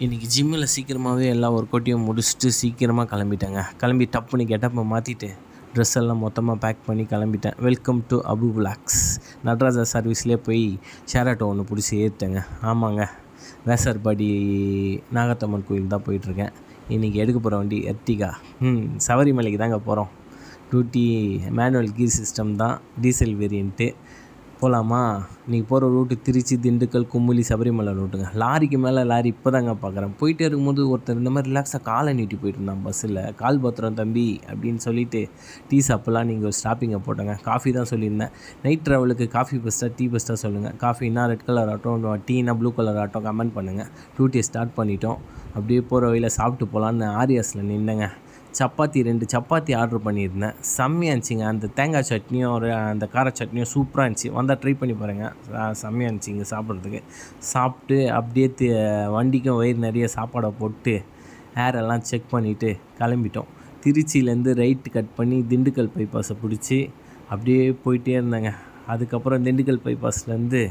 இன்றைக்கி ஜிம்மில் சீக்கிரமாகவே எல்லா ஒர்க் அவுட்டையும் முடிச்சுட்டு சீக்கிரமாக கிளம்பிட்டேங்க. கிளம்பி டப்புன்னு கெட்டப்பை மாற்றிட்டு ட்ரெஸ் எல்லாம் மொத்தமாக பேக் பண்ணி கிளம்பிட்டேன். Welcome to Abu vlogs. Nataraja சர்வீஸ்லேயே போய் ஷேர் ஆட்டோ ஒன்று பிடிச்சி ஏறிட்டேங்க. ஆமாங்க, வேசர்பாடி நாகத்தம்மன் கோயில் தான் போயிட்டுருக்கேன். இன்றைக்கி எடுக்க போகிற வண்டி எர்டிகா. சபரிமலைக்கு தாங்க போகிறோம். டூட்டி மேனுவல் கீர் சிஸ்டம் தான், டீசல் வேரியண்ட்டு. போகலாமா? இன்றைக்கி போகிற ரூட்டு திருச்சி, திண்டுக்கல், குமுளி, சபரிமலை ரூட்டுங்க. லாரிக்கு மேலே லாரி இப்போ தாங்க பார்க்குறேன். போயிட்டே இருக்கும்போது ஒருத்தர் இந்த மாதிரி ரிலாக்ஸாக காலை நீட்டி போயிட்டு இருந்தான் பஸ்ஸில். கால் பத்திரம் தம்பி அப்படின்னு சொல்லிவிட்டு டீ சாப்பிட்லாம் நீங்கள் ஒரு ஸ்டாப்பிங்கை போட்டோங்க. காஃபி தான் சொல்லியிருந்தேன். நைட் ட்ராவலுக்கு காஃபி பெஸ்ட்டாக டீ பெஸ்ட்டாக சொல்லுங்கள். காஃபின்னா ரெட் கலர் ஆட்டோ, டீனா ப்ளூ கலர் ஆட்டோ கமெண்ட் பண்ணுங்கள். டூட்டியை ஸ்டார்ட் பண்ணிட்டோம். அப்படியே போகிற வழியில் சாப்பிட்டு போகலான்னு ஆரியாஸில் நின்றுங்க. சப்பாத்தி 2 சப்பாத்தி ஆர்டர் பண்ணியிருந்தேன். செம்மையாக இருந்துச்சிங்க. அந்த தேங்காய் சட்னியும் அந்த கார சட்னியும் சூப்பராக இருந்துச்சு. வந்தால் ட்ரை பண்ணி பாருங்கள். செம்மையாக இருந்துச்சிங்க சாப்பிட்றதுக்கு. சாப்பிட்டு அப்படியே வண்டிக்கும் வயிறு நிறைய சாப்பாடை போட்டு ஏரெல்லாம் செக் பண்ணிவிட்டு கிளம்பிட்டோம். திருச்சியிலேருந்து ரைட்டு கட் பண்ணி திண்டுக்கல் பைபாஸை பிடிச்சி அப்படியே போயிட்டே இருந்தேங்க. அதுக்கப்புறம் திண்டுக்கல் பைபாஸ்லேருந்து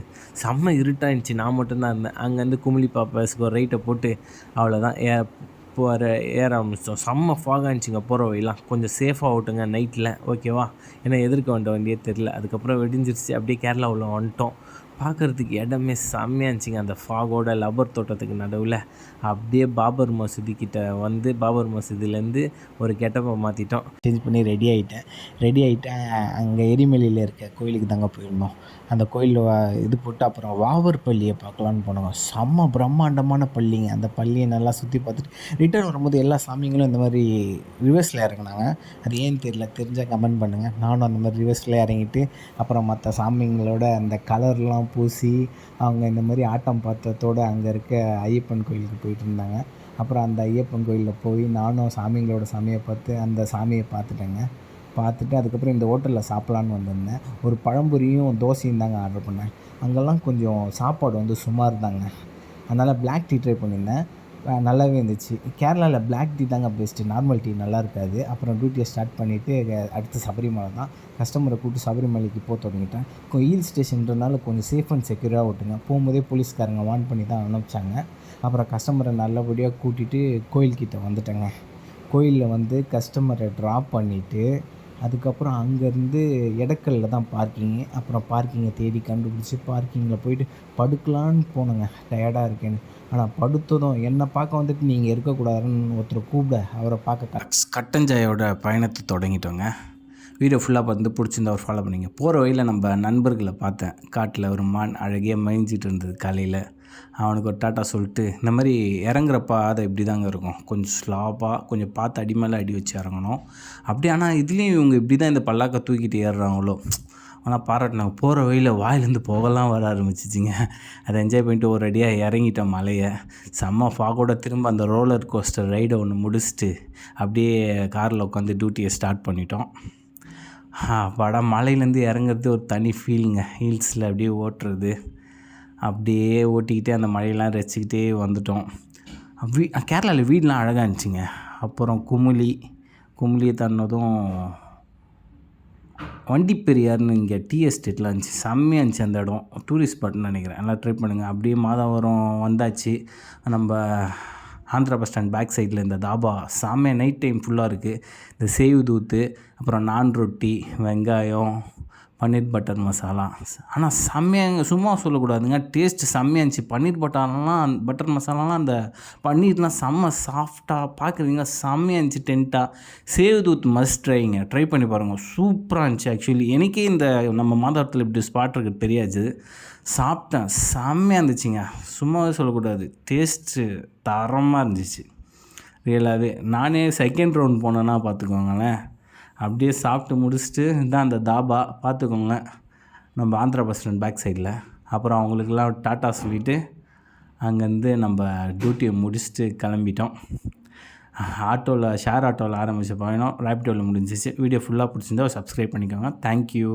செம்ம இருட்டாகிடுச்சு. நான் மட்டும்தான் இருந்தேன். அங்கேருந்து குமுளி பைபாஸுக்கு ஒரு ரைட்டை போட்டு அவ்வளோதான் ஏற ஆரம்பிச்சிட்டோம். செம்ம ஃபாகாக இருந்துச்சுங்க. போகிற வழிலாம் கொஞ்சம் சேஃபாக ஓட்டுங்க நைட்டில், ஓகேவா? ஏன்னா எதிர்க்க வண்டியே தெரில. அதுக்கப்புறம் வெடிஞ்சிருச்சு. அப்படியே கேரளா உள்ள வந்துட்டோம். பார்க்குறதுக்கு இடமே செம்மையாக இருந்துச்சிங்க. அந்த ஃபாகோட லப்பர் தோட்டத்துக்கு நடுவில் அப்படியே பாபர் மசூதிக்கிட்ட வந்து பாபர் மசூதியிலேருந்து ஒரு கெட்டப்பை மாற்றிட்டோம். சேஞ்ச் பண்ணி ரெடி ஆகிட்டேன். அங்கே எரிமலையில் இருக்க கோயிலுக்கு தாங்க போயிருந்தோம். அந்த கோயிலில் இது போட்டு அப்புறம் வாவர் பள்ளியை பார்க்கலான்னு போனோங்க. செம்ம பிரம்மாண்டமான பள்ளிங்க. அந்த பள்ளியை நல்லா சுற்றி பார்த்துட்டு ரிட்டர்ன் வரும்போது எல்லா சாமிங்களும் இந்த மாதிரி ரிவர்ஸில் இறங்கினாங்க. அது ஏன்னு தெரியல, தெரிஞ்சால் கமெண்ட் பண்ணுங்கள். நானும் அந்த மாதிரி ரிவர்ஸில் இறங்கிட்டு அப்புறம் மற்ற சாமிங்களோட அந்த கலர்லாம் பூசி அவங்க இந்த மாதிரி ஆட்டம் பார்த்ததோடு அங்கே இருக்க ஐயப்பன் கோயிலுக்கு போயிட்டு இருந்தாங்க. அப்புறம் அந்த ஐயப்பன் கோயிலில் போய் நானும் சாமிங்களோட சாமியை பார்த்து அந்த சாமியை பார்த்துட்டு அதுக்கப்புறம் இந்த ஹோட்டலில் சாப்பிட்லான்னு வந்திருந்தேன். ஒரு பழம்பொரியும் தோசையும் தாங்க ஆர்டர் பண்ணேன். அங்கெல்லாம் கொஞ்சம் சாப்பாடு வந்து சுமார் தாங்க. அதனால் பிளாக் டீ ட்ரை பண்ணியிருந்தேன். நல்லாவே இருந்துச்சு. கேரளாவில் பிளாக் டீ தாங்க பெஸ்ட்டு, நார்மல் டீ நல்லா இருக்காது. அப்புறம் டியூட்டியை ஸ்டார்ட் பண்ணிவிட்டு அடுத்து சபரிமலை தான். கஸ்டமரை கூப்பிட்டு சபரிமலைக்கு போக தொடங்கிட்டேன். ஹில் ஸ்டேஷன்றனால கொஞ்சம் சேஃப் அண்ட் செக்யூராக ஓட்டுங்க. போகும்போதே போலீஸ்காரங்க வார்ன் பண்ணி தான் அனுப்பிச்சாங்க. அப்புறம் கஸ்டமரை நல்லபடியாக கூட்டிகிட்டு கோயில்கிட்ட வந்துட்டேங்க. கோயிலில் வந்து கஸ்டமரை ட்ராப் பண்ணிவிட்டு அதுக்கப்புறம் அங்கேருந்து எடக்கல்ல தான் பார்க்கிங்கு. அப்புறம் பார்க்கிங்கை தேடி கண்டுபிடிச்சி பார்க்கிங்கில் போயிட்டு படுக்கலான்னு போனேங்க. டயர்டாக இருக்கேன்னு. ஆனால் படுத்ததும் என்னை பார்க்க வந்துட்டு நீங்கள் இருக்கக்கூடாதுன்னு ஒருத்தர் கூப்பிட அவரை பார்க்க கட்டஞ்சாயோட பயணத்தை தொடங்கிட்டோங்க. வீடியோ ஃபுல்லாக பார்த்து பிடிச்சிருந்தா ஒரு ஃபாலோ பண்ணிங்க. போகிற வழியில் நம்ம நண்பர்களை பார்த்தேன். காட்டில் ஒரு மான் அழகியாக மேய்ஞ்சிட்டு இருந்தது. காலையில் அவனுக்கு ஒரு டாட்டா சொல்லிட்டு இந்த மாதிரி இறங்குறப்ப அதை இப்படி தாங்க இருக்கும். கொஞ்சம் ஸ்லாப்பாக கொஞ்சம் பார்த்து அடி மேலே அடி வச்சு இறங்கணும். அப்படி ஆனால் இதுலேயும் இவங்க இப்படி தான் இந்த பல்லாக்கை தூக்கிட்டு ஏறுறாங்களோ. ஆனால் பாராட்டினாங்க. போகிற வழியில் வாயிலேருந்து போகலாம் வர ஆரம்பிச்சிச்சிங்க. அதை என்ஜாய் பண்ணிட்டு ஒரு அடியாக இறங்கிட்டோம் மலையை. செம்ம ஃபாகோட திரும்ப அந்த ரோலர் கோஸ்டர் ரைடை ஒன்று முடிச்சுட்டு அப்படியே காரில் உட்காந்து டியூட்டியை ஸ்டார்ட் பண்ணிட்டோம். மலையிலேருந்து இறங்குறது ஒரு தனி ஃபீலுங்க. ஹில்ஸில் அப்படியே ஓட்டுறது, அப்படியே ஓட்டிக்கிட்டே அந்த மழையெல்லாம் ரசிக்கிட்டே வந்துட்டோம். கேரளாவில் வீடெலாம் அழகாக இருந்துச்சுங்க. அப்புறம் குமுளியை தாண்டினதும் வண்டி பெரியார்னு இங்கே டீ எஸ்டேட்லாம் இருந்துச்சு. செம்மையாக இருந்துச்சு அந்த இடம். டூரிஸ்ட் ஸ்பாட்னு நினைக்கிறேன். எல்லாம் ட்ரை பண்ணுங்கள். அப்படியே மாதவரம் வந்தாச்சு. நம்ம ஆந்திரா பஸ் ஸ்டாண்ட் பேக் சைடில் இந்த தாபா செம்மையாக நைட் டைம் ஃபுல்லாக இருக்குது. இந்த சேவு தூத்து, அப்புறம் நான் ரொட்டி, வெங்காயம், பன்னீர் பட்டர் மசாலா. ஆனால் செம்மையாக சும்மா சொல்லக்கூடாதுங்க, டேஸ்ட்டு செம்மையாக இருந்துச்சு. பன்னீர் பட்டர் மசாலாலாம் அந்த பன்னீர்லாம் செம்ம சாஃப்டாக பார்க்குறீங்க. செம்மையாக இருந்துச்சு. டென்ட்டாக சேவு தூத் மஸ்ட் ட்ரை பண்ணி பாருங்கள். சூப்பராக இருந்துச்சு. ஆக்சுவலி எனக்கே இந்த நம்ம மாதவரத்தில் இப்படி ஸ்பாட் இருக்குது தெரியாது. சாப்பிட்டேன், செம்மையாக இருந்துச்சுங்க. சும்மாவே சொல்லக்கூடாது, டேஸ்ட்டு தரமாக இருந்துச்சு ரியலாகவே. நானே செகண்ட் ரவுண்ட் போனேன்னா பார்த்துக்கோங்களேன். அப்படியே சாப்பிட்டு முடிச்சுட்டு தான் அந்த தாபா பார்த்துக்கோங்க, நம்ம ஆந்திரா பஸ் ஸ்டாண்ட் பேக் சைடில். அப்புறம் அவங்களுக்கெல்லாம் டாட்டா சொல்லிவிட்டு அங்கேருந்து நம்ம டியூட்டியை முடிச்சுட்டு கிளம்பிட்டோம். ஷேர் ஆட்டோவில் ஆரம்பித்த பயணம் ரேபிடோவில் முடிஞ்சிச்சு. வீடியோ ஃபுல்லாக பிடிச்சிருந்தா சப்ஸ்கிரைப் பண்ணிக்கோங்க. தேங்க்யூ.